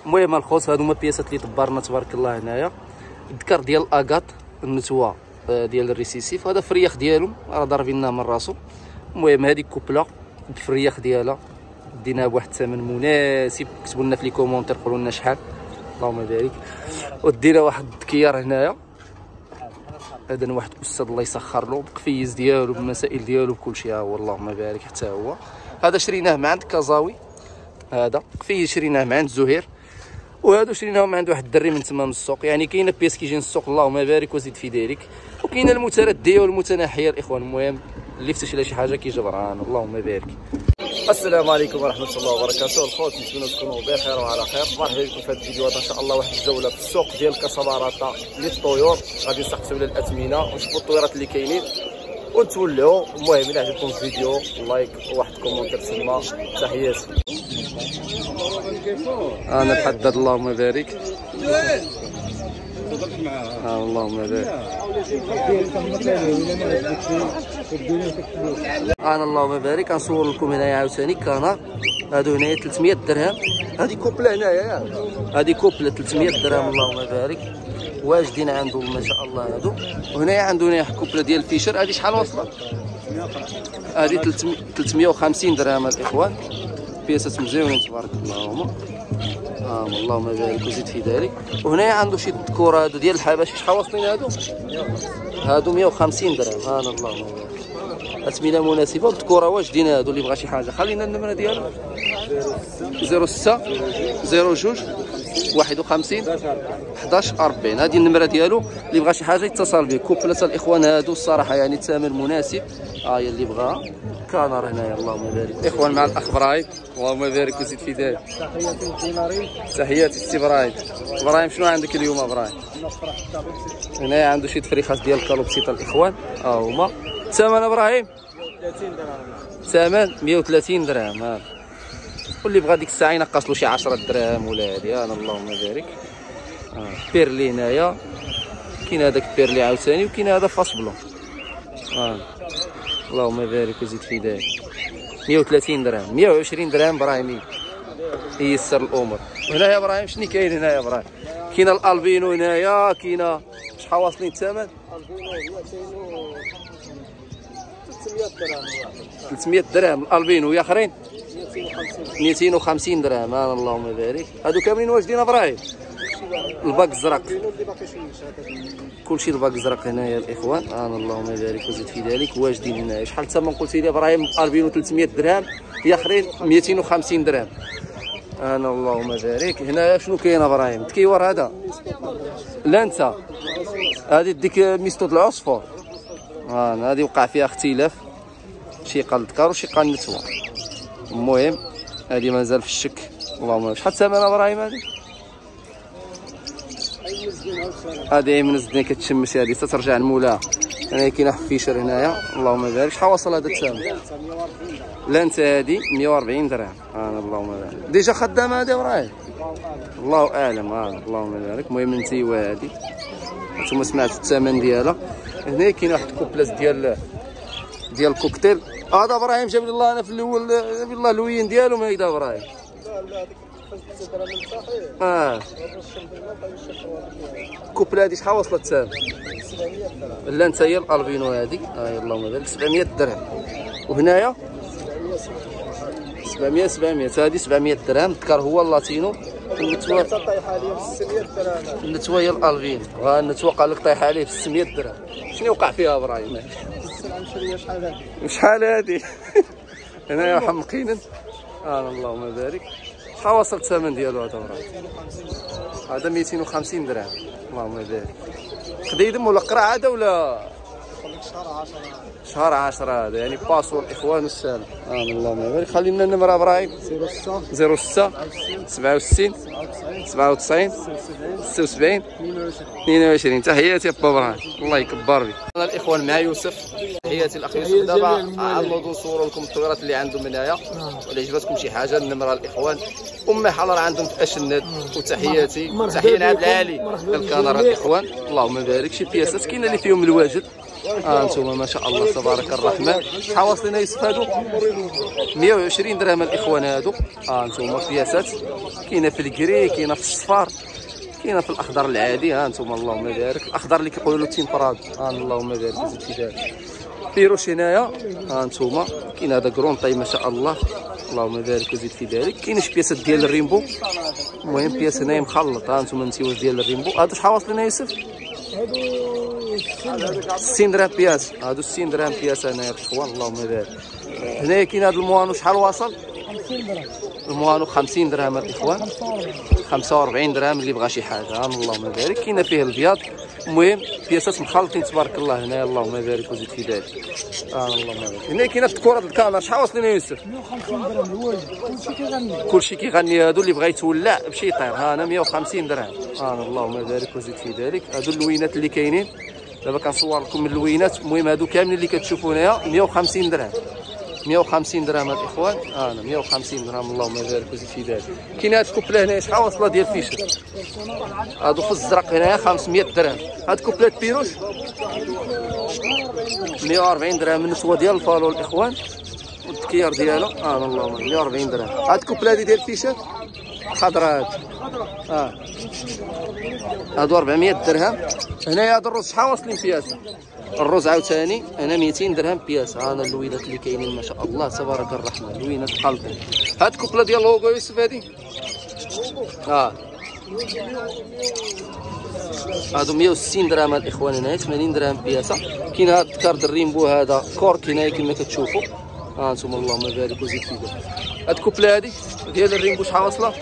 المهم الخوت هادو هما بياسات اللي دبرنا تبارك الله هنايا. الذكر ديال الاكاط، النتوه ديال الريسيسيف، هذا فرياخ ديالهم راه ضاربيناه من راسو. المهم هذه كوبله بالفرياخ ديالها ديناها بواحد الثمن مناسب. كتبوا لنا في لي كومونتير قولوا لنا شحال اللهم بارك. ودينا واحد الكيار هنايا، هذا واحد الاستاذ الله يسخر له بقفيز ديالو بالمسائل ديالو بكل شيء. ها هو اللهم بارك حتى هو. هذا شريناه من عند كازاوي، هذا قفيز شريناه من عند زهير، وهادو شريناهم عند واحد الدري من تما من السوق. يعني كاينه بياس كيجي من السوق اللهم بارك وزيد في ذلك، وكاينه المترديه والمتناحيه الاخوان. المهم اللي فتش على شي حاجه كيجبران اللهم بارك. السلام عليكم ورحمه الله وبركاته الخوت، نتمنى تكونوا بخير وعلى خير. مرحبا بكم في هذا الفيديو ان شاء الله. واحد الجوله في السوق ديال كاساباراتا للطيور، غادي نسقسوا على الاثمنه ونشوفوا الطيورات اللي كاينين ونتولعوا. المهم الا عجبكم الفيديو لايك وواحد كومونتير تما. تحياتي. انا بحدد اللهم بارك. اللهم بارك. انا اللهم بارك غنصور لكم هنايا عاوتاني كنار. هادو هنايا 300 درهم. هادي كوبله هنايا، هادي كوبله 300 درهم اللهم بارك. واجدين عندهم ما شاء الله هادو. وهنايا عندنا كوبله ديال الفيشر. هادي شحال واصله؟ هادي 350 درهم الاخوان. بياسات مزيونين تبارك الله. اللهم بارك وزيد في ذلك. وهنايا عنده شي دكور هادو ديال الحباش. شحال واصلين هادو؟ هادو 150 درهم. هانا اللهم بارك. اثمنه مناسبه والدكوره واجدين هادو. اللي بغى شي حاجه خلينا النمره ديالو 06 02 51 11 40. هذه النمره ديالو. اللي بغى شي حاجه يتصل به. كوبله الاخوان هادو الصراحه يعني الثمن مناسب. هي اللي بغاها كانر هنايا اللهم بارك. الاخوان مع الاخ ابراهيم اللهم بارك وزيد في ذلك. تحياتي السي ابراهيم. ابراهيم شنو عندك اليوم ابراهيم؟ هنايا عنده شي تفريخات ديال الكالوبسيطه الاخوان. هما ثمن ابراهيم 30 درهم. ثمن 130 درهم. واللي بغى ديك الساعه ينقص له شي 10 دراهم ولا هذه. انا اللهم بارك. بيرلي هنايا كاين هذاك بيرلي عاوتاني، وكاين هذا فاس بلون. اللهم بارك وزيد في ذلك. 130 درهم 120 درهم ابراهيم ييسر الامور. هنايا ابراهيم شنو كاين هنايا ابراهيم؟ كاين الالبينو هنايا. كاين شحال واصلين الثمن؟ البينو 300 درهم الالبينو. ويا اخرين 250 درهم. اللهم بارك. هادو كاملين واجدين ابراهيم. الباك الزرق كلشي الباك الزرق هنايا الاخوان. اللهم بارك وزيد في ذلك. واجدين هنايا. شحال الثمن قلتي لي ابراهيم؟ البينو 300 درهم. يا اخرين 250 درهم. اللهم بارك. هنايا شنو كاين ابراهيم؟ التكيور هذا لا انت هذه ديك ميستود العصفور. هذه وقع فيها اختلاف، شي قال ذكر وشي قال نتوه. المهم هذه مازال في الشك. اللهم شحال الثمن ابراهيم؟ هذه من الزدني كتشمس. هذه تترجع لمولاها. هنا كاينه فيشر هنايا اللهم بارك. شحال وصل هذا الثمن؟ لا انت هذه 140 درهم. اللهم بارك. ديجا خدامه هذه ابراهيم الله اعلم. اللهم بارك. المهم نتيوه هذه نتوما سمعتوا الثمن ديالها. هنا كاين واحد كوبلاس ديال الكوكتيل. هذا ابراهيم جاب لي الله انا في الاول جاب لي الله اللوين ديالو. ما يدا ابراهيم الكوبله هذه شحال وصلت الثمن؟ لا انت هي الالبينو هذه. اللهم بارك 700 درهم. وهنايا 700 هذه 700 درهم. الذكر هو اللاتينو. النتوه طايحه عليه في 600 درهم. النتوه هي الالبين. النتوه قال لك طايحه عليه في 600 درهم. شنو وقع فيها ابراهيم؟ شحال هذه؟ هنايا حمقين. اللهم بارك. شحال وصل الثمن ديالو هذا ابراهيم؟ هذا 250 درهم. اللهم بارك. قديدم ولا قرع هذا ولا شهر 10 هذا يعني باسور الاخوان والسلام. اللهم بارك. خلي لنا النمره ابراهيم 06 67 97 76 22. تحياتي با ابراهيم الله يكبر بك. انا الاخوان مع يوسف. تحياتي الاخ يوسف. دابا عوضوا نصوروا لكم الطيورات اللي عندهم هنايا. ولا عجبتكم شي حاجه النمره الاخوان ام حضر عندهم في اشند. وتحياتي تحيه لعبد العالي الكنار الاخوان. اللهم بارك. شي بياسات كاينه اللي فيهم الواجد انتم ما شاء الله تبارك الرحمن. شحال واصلين يوسف هادو؟ 120 درهم الاخوان هادو. انتم بياسات كاينه في الكري، كاينه في الصفار، كاينه في الاخضر العادي. ها انتم اللهم بارك، الاخضر اللي كيقولوا له تيمبراد. اللهم بارك زيد في ذلك. بيروش هنايا ها انتم كاين هذا كرونطاي ما شاء الله، اللهم بارك وزيد في ذلك. كاين شي بياسات ديال الريمبو، المهم بياس هنايا مخلط. ها انتم نسيوش ديال الريمبو. هادو شحال واصلين يوسف؟ 60 درهم بياس. هادو 60 درهم بياس هنايا الاخوان، اللهم بارك. هنايا كاين هذا الموانو شحال واصل؟ 50 درهم. الموانو 50 درهم الاخوان، 45 درهم اللي بغى شي حاجه. اللهم بارك. كاينه فيه البياض، المهم بياسات مخلطين تبارك الله هنايا، اللهم بارك وزيد في ذلك. اللهم بارك. هنا كاينه الكره ديال الكاميرا شحال واصلين يا يوسف؟ 150 درهم الواجد، كلشي كيغني. كلشي كيغني. هادو اللي بغى يتولع بشي يطير. ها انا 150 درهم. اللهم بارك وزيد في ذلك. هادو اللوينات اللي كاينين دابا كنصور لكم من اللوينات. المهم هادو كاملين اللي كتشوفوا هنايا 150 درهم، 150 درهم الاخوان. انا 150 درهم، اللهم بارك وزيد في ذلك. كاين هاد الكوبله هنايا شحال واصله ديال فيشر؟ هادو في الزرق هنايا 500 درهم. هاد كوبلات بيروش 140 درهم. النسوه ديال الفالو الاخوان والتكير ديالها. اللهم 140 درهم. هاد الكوبله هادي ديال فيشر خضراء هاد هادو 400 درهم. هنايا هاد الرز شحال واصلين بياسه؟ الرز عاوتاني هنا 200 درهم بياسه. انا اللوينات اللي كاينين ما شاء الله تبارك الرحمن، اللوينات خالطين. هاد الكوبله ديال لوغو يوسف هادي هادو 160 درهم الاخوان. هنايا 80 درهم بياسه. كاين هاد الكارد الريمبو هذا كورك هنايا كما كتشوفوا. انتم اللهم بارك وزيد في ذلك. هاد الكوبله هادي ديال الريمبو شحال واصله؟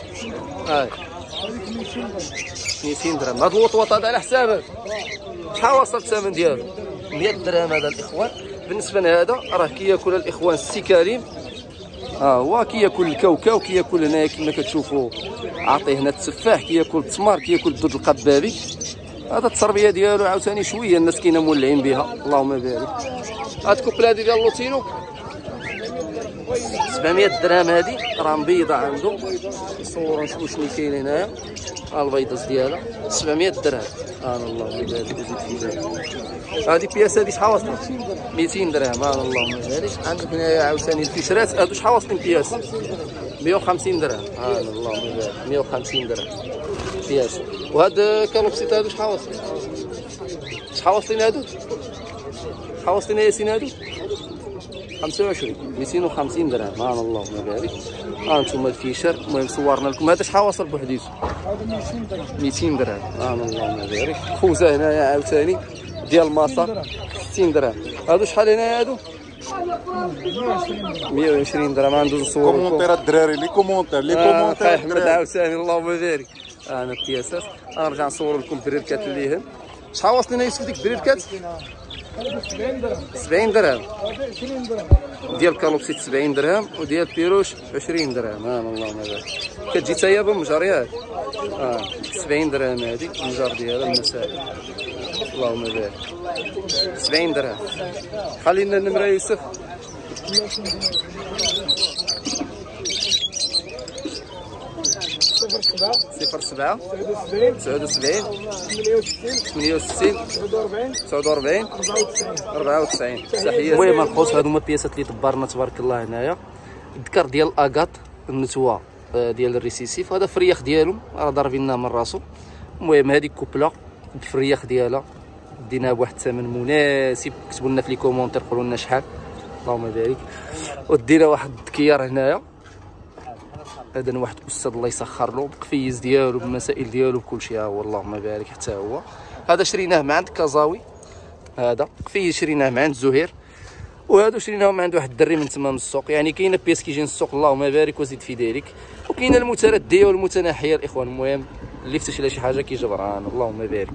200 درهم. هاد الوطوط هذا على حسابك شحال واصل الثمن ديالو؟ 100 درهم هذا الاخوان. بالنسبه لهذا راه كياكل الاخوان السي كريم. هو كياكل الكاوكاو، كياكل هنايا كما كتشوفوا. عطيه هنا التفاح، كياكل التمر، كياكل الدود القبابي. هذا التربيه ديالو عاوتاني شويه الناس كاينه مولعين بها، اللهم بارك. هاد الكوبله هادي ديال لوتينو 700 درهم. هادي راه مبيضه عنده، نصوروا نشوفوا شنو كاين هنايا. البيضاز ديالها 700 درهم. اللهم بارك وزيد في ذلك. هادي بياس هادي شحال واصله؟ 200 درهم. اللهم بارك. عندك هنايا عاوتاني الفيشرات هادو شحال واصلين بياس؟ 150 درهم. اللهم بارك 150 درهم بياس. وهاد كالوبسيت هادو شحال واصلين؟ شحال واصلين هادو؟ شحال واصلين ياسين هادو؟ 25 250 درهم. اللهم بارك. انتم الفيشر. المهم صورنا لكم. هذا شحال واصل بوحديته؟ هذا 200 درهم. 200 درهم. اللهم بارك. خوزه هنايا عاوتاني ديال ماصا 60 درهم. هادو شحال هنايا هادو؟ 120 درهم. ندوز نصور لكم. كومونتير الدراري، لي كومونتير لي كومونتير احمد عاوتاني اللهم بارك. انا البياسات نرجع نصور لكم بريركات اللي هن. شحال واصلين يوسف ديك بريركات؟ 70 درهم. 70 درهم 20 درهم. ديال كالوبسيت 70 درهم وديال بيروش 20 درهم. اللهم بارك. كتجي تايبه مجريات 70 درهم. هذه المجر ديالها المسائل، اللهم بارك. 70 درهم. خلينا النمره يوسف. 07 07 79 69 68 68 49 49 94. 94. تحياتي. المهم الخوص هادو هما البياسات اللي دبرنا تبارك الله هنايا. الذكر ديال الاكاط، النتوه ديال الريسيسيف، هذا فرياخ ديالو راه ضاربيناه من راسو. المهم هذيك كوبله بالفرياخ ديالها ديناها بواحد الثمن مناسب. كتبوا لنا في لي كومونتير قولوا لنا شحال، اللهم بارك. ودينا واحد الكيار هنايا، هذا واحد الاستاذ الله يسخر له بقفيز ديالو بالمسائل ديالو بكلشي. ها هو اللهم بارك. حتى هو هذا شريناه من عند كازاوي، هذا قفيز شريناه من عند زهير، وهادو شريناهم عند واحد الدري من تما من السوق. يعني كاينه بياس كيجي من السوق اللهم بارك وزيد في ذلك، وكاينه المترديه والمتناحيه الاخوان. المهم اللي فتش على شي حاجه كيجبرها. اللهم بارك.